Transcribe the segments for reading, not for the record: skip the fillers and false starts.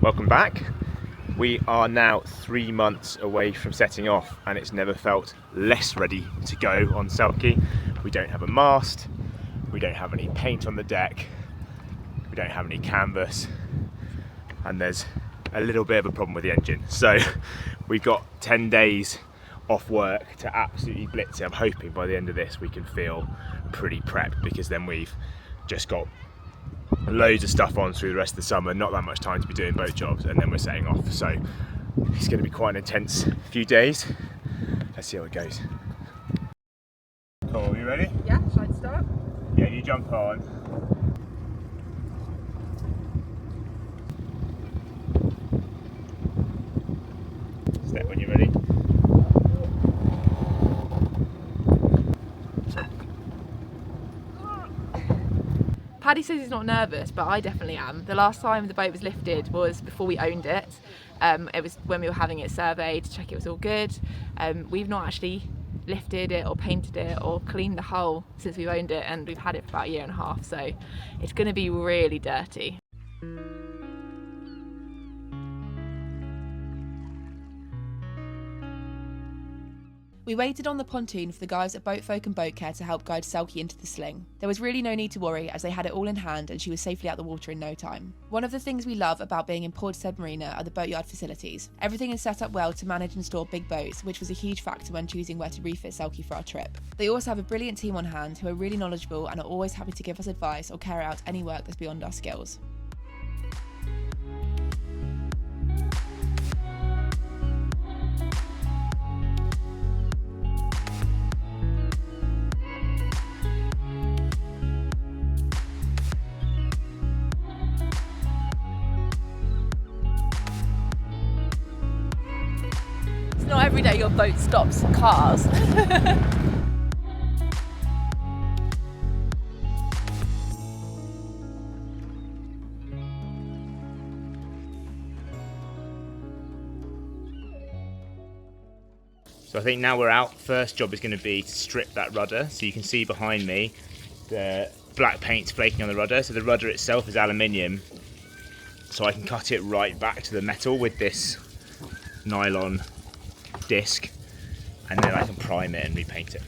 Welcome back. We are now 3 months away from setting off and it's never felt less ready to go on Selkie. We don't have a mast, we don't have any paint on the deck, we don't have any canvas, and there's a little bit of a problem with the engine. So we've got 10 days off work to absolutely blitz it. I'm hoping by the end of this we can feel pretty prepped, because then we've just got loads of stuff on through the rest of the summer, not that much time to be doing boat jobs, and then we're setting off. So it's going to be quite an intense few days. Let's see how it goes. Cool, you ready? Yeah, shall I start? Yeah, you jump on. Step when you're ready. Paddy says he's not nervous, but I definitely am. The last time the boat was lifted was before we owned it. It was when we were having it surveyed to check it was all good. We've not actually lifted it or painted it or cleaned the hull since we've owned it, and we've had it for about a year and a half, so it's going to be really dirty. We waited on the pontoon for the guys at Boatfolk and Boat Care to help guide Selkie into the sling. There was really no need to worry, as they had it all in hand and she was safely out the water in no time. One of the things we love about being in Portishead Marina are the boatyard facilities. Everything is set up well to manage and store big boats, which was a huge factor when choosing where to refit Selkie for our trip. They also have a brilliant team on hand who are really knowledgeable and are always happy to give us advice or carry out any work that's beyond our skills. It's not every day your boat stops cars. So I think now we're out, first job is going to be to strip that rudder. So you can see behind me the black paint's flaking on the rudder. So the rudder itself is aluminium, so I can cut it right back to the metal with this nylon disc, and then I can prime it and repaint it.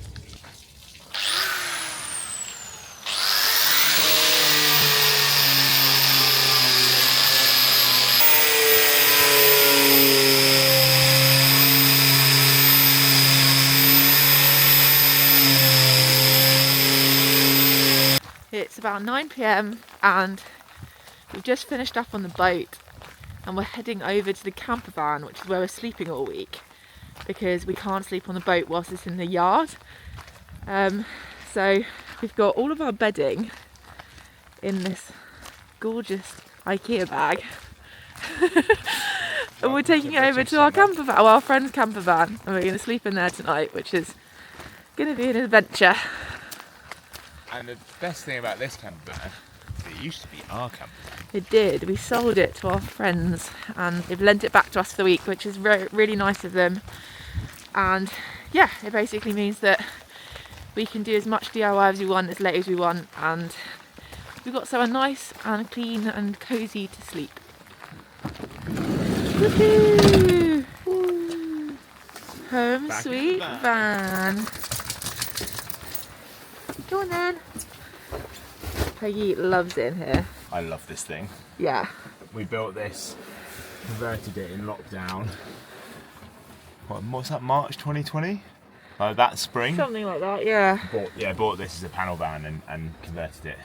It's about 9 PM and we've just finished up on the boat and we're heading over to the camper van, which is where we're sleeping all week, because we can't sleep on the boat whilst it's in the yard. So we've got all of our bedding in this gorgeous IKEA bag and we're taking it over to our camper van, our friend's camper van, and we're going to sleep in there tonight, which is going to be an adventure. And the best thing about this camper van, it used to be our camper van. It did. We sold it to our friends and they've lent it back to us for the week, which is really nice of them. And yeah, it basically means that we can do as much DIY as we want, as late as we want, and we've got somewhere nice and clean and cosy to sleep. Woohoo! Woo. Home Back sweet van. Go on then. Peggy loves it in here. I love this thing. Yeah. We built this, converted it in lockdown. What's that, March 2020? That spring. Something like that, yeah. Bought this as a panel van and converted it.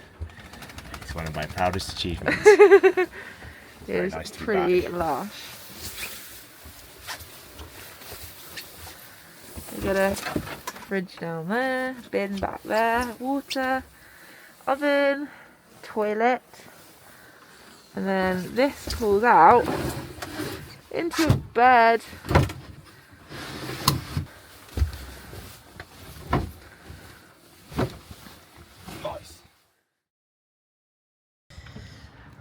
It's one of my proudest achievements. It is nice to be pretty back. lush. We got a fridge down there, bin back there, water, oven, toilet, and then this pulls out into a bed. Nice.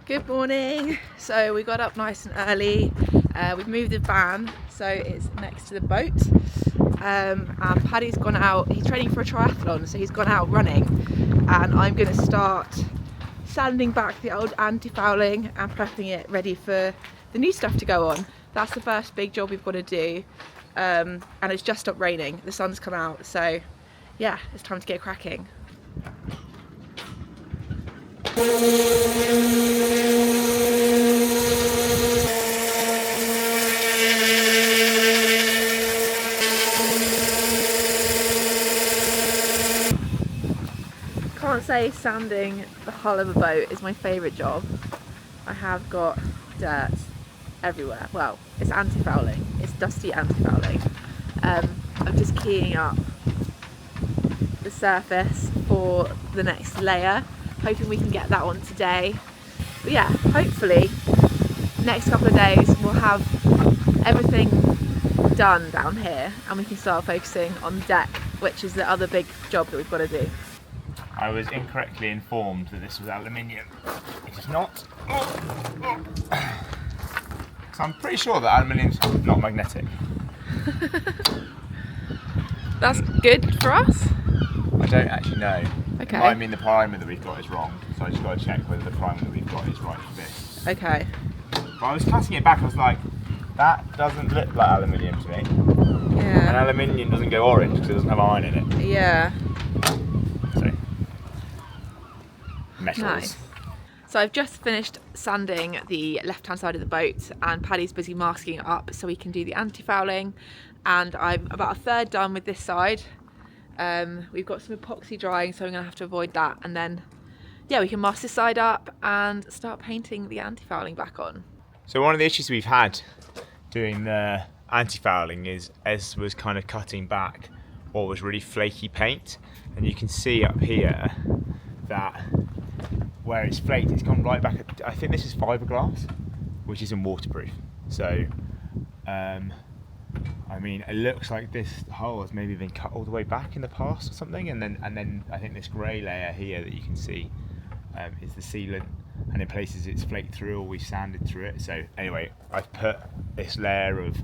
Good morning. So we got up nice and early. We've moved the van so it's next to the boat. And Paddy's gone out, he's training for a triathlon, so he's gone out running, and I'm going to start sanding back the old anti-fouling and prepping it ready for the new stuff to go on. That's the first big job we've got to do, and it's just stopped raining. The sun's come out, so yeah, it's time to get cracking. Can't say sanding the hull of a boat is my favourite job. I have got dirt everywhere. Well, it's anti-fouling. It's dusty anti-fouling. I'm just keying up the surface for the next layer, hoping we can get that on today. But yeah, hopefully next couple of days we'll have everything done down here and we can start focusing on the deck, which is the other big job that we've got to do. I was incorrectly informed that this was aluminium. It is not. So I'm pretty sure that aluminium's not magnetic. That's good for us? I don't actually know. Okay. I mean the primer that we've got is wrong, so I just got to check whether the primer that we've got is right for this. Okay. But I was cutting it back, I was like, that doesn't look like aluminium to me. Yeah. And aluminium doesn't go orange because it doesn't have iron in it. Yeah. So, metals. Nice. So I've just finished sanding the left-hand side of the boat and Paddy's busy masking it up so we can do the anti-fouling, and I'm about a third done with this side. We've got some epoxy drying, so I'm going to have to avoid that, and then yeah, we can mask this side up and start painting the anti-fouling back on. So one of the issues we've had doing the anti-fouling is Ez was kind of cutting back what was really flaky paint, and you can see up here that where it's flaked, it's gone right back. I think this is fiberglass, which isn't waterproof. So, I mean, it looks like this hull has maybe been cut all the way back in the past or something, and then I think this grey layer here that you can see is the sealant, and in places it's flaked through or we sanded through it. So anyway, I've put this layer of,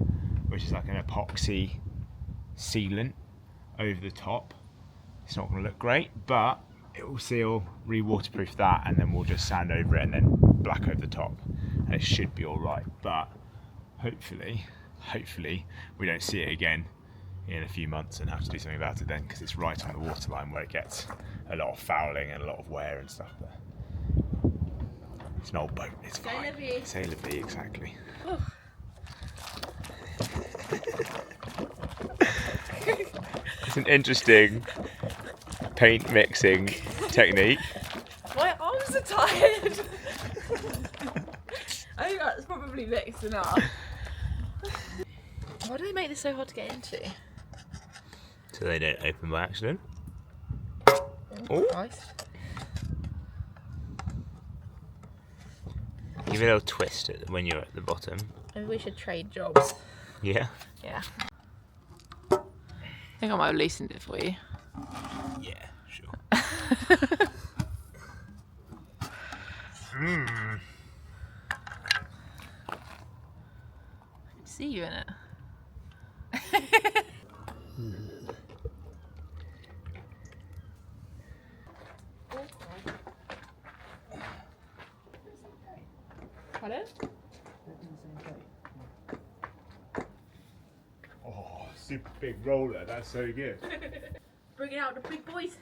which is like an epoxy sealant over the top. It's not going to look great, but it will seal, re-waterproof that, and then we'll just sand over it and then black over the top, and it should be all right. But hopefully we don't see it again in a few months and have to do something about it then, because it's right on the waterline where it gets a lot of fouling and a lot of wear and stuff. But it's an old boat, it's fine. C'est la vie, exactly. It's an interesting paint mixing technique. My arms are tired. I think that's probably mixed enough. Why do they make this so hard to get into? So they don't open by accident. Oh, Christ. Give it a little twist when you're at the bottom. Maybe we should trade jobs. Yeah? Yeah. I think I might have loosened it for you. Yeah, sure. I can see you in it. Pardon? Oh, super big roller, that's so good. Bringing out the big boys.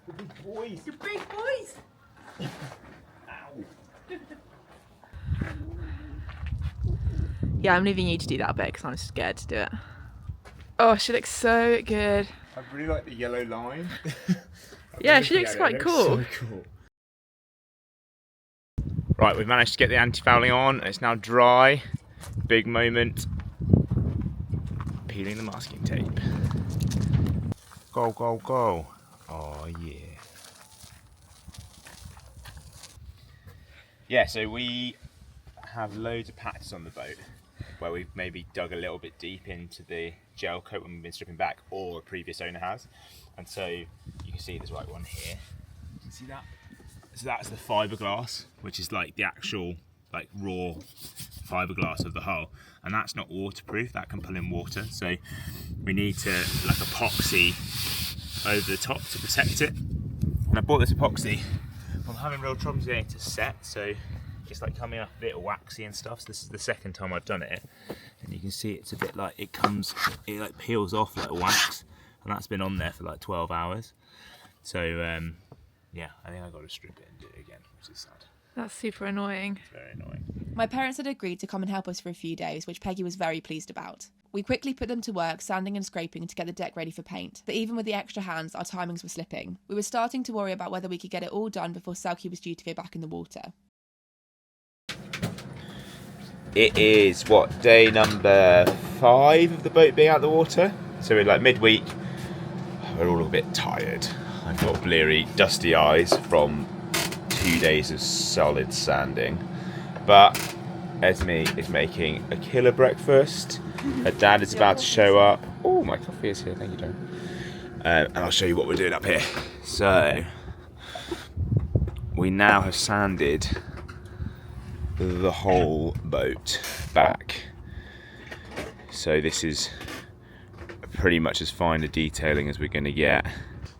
The big boys. The big boys. Ow. Yeah, I'm leaving you to do that bit because I'm scared to do it. Oh, she looks so good. I really like the yellow line. Yeah, she looks quite cool. So cool. Right, we've managed to get the anti-fouling on. It's now dry. Big moment. Peeling the masking tape. Go, go, go. Oh, yeah. Yeah, so we have loads of patches on the boat where we've maybe dug a little bit deep into the gel coat when we've been stripping back, or a previous owner has. And so you can see there's like one here. You can see that? So that's the fiberglass, which is like the actual like raw fiberglass of the hull, and that's not waterproof, that can pull in water, so we need to like epoxy over the top to protect it. And I bought this epoxy I'm having real troubles getting it to set, so it's like coming up a bit waxy and stuff. So this is the second time I've done it, and you can see it's a bit like it like peels off like wax, and that's been on there for like 12 hours. So yeah, I think I've got to strip it and do it again, which is sad. That's super annoying. It's very annoying. My parents had agreed to come and help us for a few days, which Peggy was very pleased about. We quickly put them to work sanding and scraping to get the deck ready for paint, but even with the extra hands, our timings were slipping. We were starting to worry about whether we could get it all done before Selkie was due to go back in the water. It is, day number 5 of the boat being out of the water? So we're like midweek, we're all a bit tired. I've got bleary, dusty eyes from 2 days of solid sanding. But Esme is making a killer breakfast. Her dad is about to show up. Oh, my coffee is here, thank you, John. And I'll show you what we're doing up here. So, we now have sanded the whole boat back. So this is pretty much as fine a detailing as we're going to get.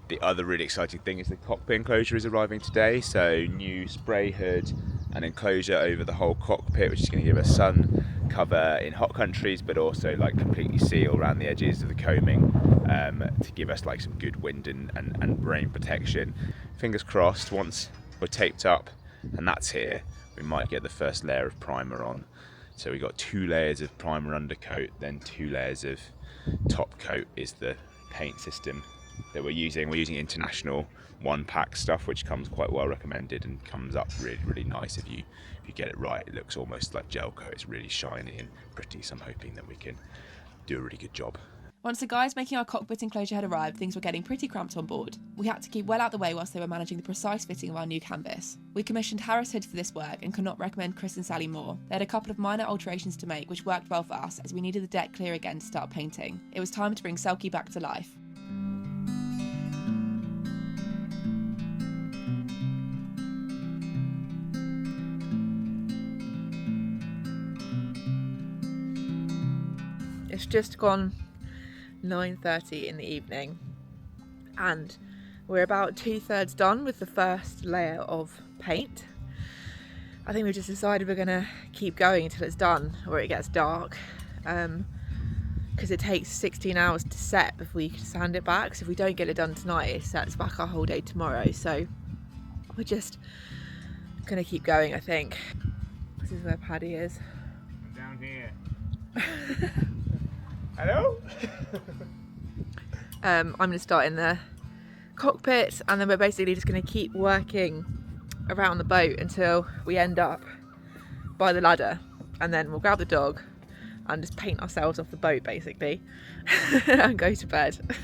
The other really exciting thing is the cockpit enclosure is arriving today. So new spray hood and enclosure over the whole cockpit, which is going to give us sun cover in hot countries, but also like completely seal around the edges of the coaming to give us like some good wind and rain protection. Fingers crossed, once we're taped up and that's here, we might get the first layer of primer on. So we got 2 layers of primer undercoat, then 2 layers of top coat is the paint system that we're using. We're using international 1-pack stuff, which comes quite well recommended and comes up really, really nice if you get it right. It looks almost like gel coat. It's really shiny and pretty, so I'm hoping that we can do a really good job. Once the guys making our cockpit enclosure had arrived, things were getting pretty cramped on board. We had to keep well out the way whilst they were managing the precise fitting of our new canvas. We commissioned Harris Hood for this work and could not recommend Chris and Sally more. They had a couple of minor alterations to make, which worked well for us as we needed the deck clear again to start painting. It was time to bring Selkie back to life. It's just gone 9:30 in the evening and we're about 2/3 done with the first layer of paint. I think we've just decided we're gonna keep going until it's done or it gets dark, because it takes 16 hours to set before you can sand it back. So if we don't get it done tonight, it sets back our whole day tomorrow. So we're just gonna keep going, I think. This is where Paddy is. I'm down here. Hello? I'm going to start in the cockpit and then we're basically just going to keep working around the boat until we end up by the ladder, and then we'll grab the dog and just paint ourselves off the boat basically and go to bed.